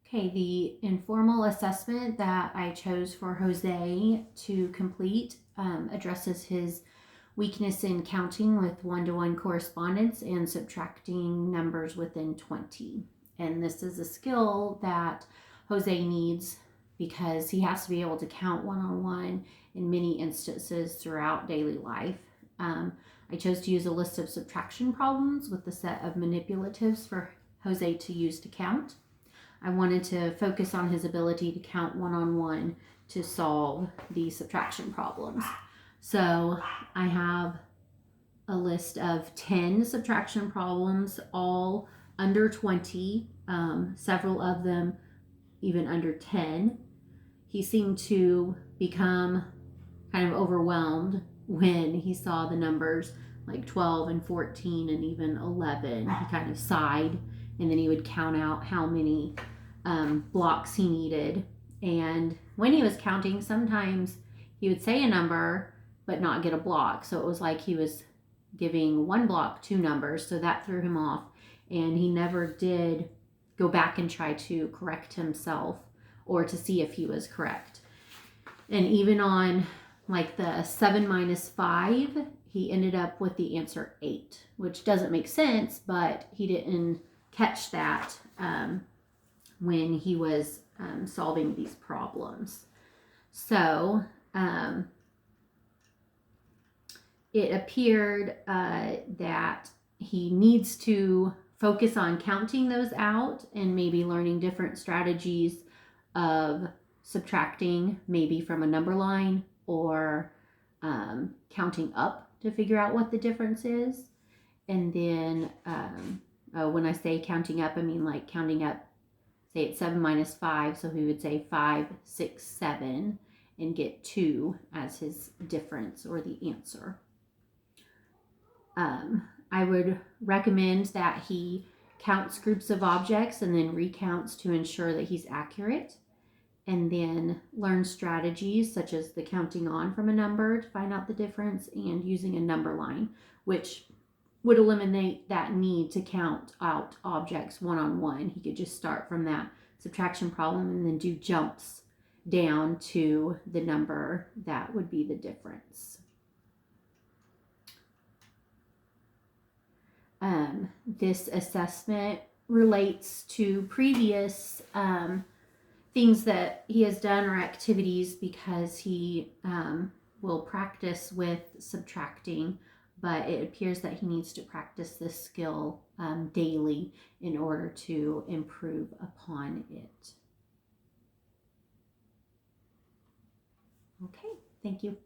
Okay, the informal assessment that I chose for Jose to complete addresses his weakness in counting with one-to-one correspondence and subtracting numbers within 20. And this is a skill that Jose needs because he has to be able to count one-on-one in many instances throughout daily life. I chose to use a list of subtraction problems with the set of manipulatives for Jose to use to count. I wanted to focus on his ability to count one-on-one to solve these subtraction problems. So I have a list of 10 subtraction problems, all under 20, several of them even under 10. He seemed to become kind of overwhelmed when he saw the numbers like 12 and 14 and even 11. He kind of sighed, and then he would count out how many blocks he needed. And when he was counting, sometimes he would say a number but not get a block. So it was like he was giving one block two numbers. So that threw him off. And he never did go back and try to correct himself or to see if he was correct. And even on like the 7 minus 5, he ended up with the answer 8, which doesn't make sense, but he didn't catch that when he was solving these problems. So it appeared that he needs to focus on counting those out and maybe learning different strategies of subtracting, maybe from a number line, or counting up to figure out what the difference is. And then when I say counting up, I mean like counting up, say it's 7 minus 5, so he would say 5, 6, 7, and get 2 as his difference or the answer. I would recommend that he counts groups of objects and then recounts to ensure that he's accurate, and then learn strategies such as the counting on from a number to find out the difference and using a number line, which would eliminate that need to count out objects one-on-one. He could just start from that subtraction problem and then do jumps down to the number that would be the difference. This assessment relates to previous things that he has done or activities because he will practice with subtracting, but it appears that he needs to practice this skill daily in order to improve upon it. Okay, thank you.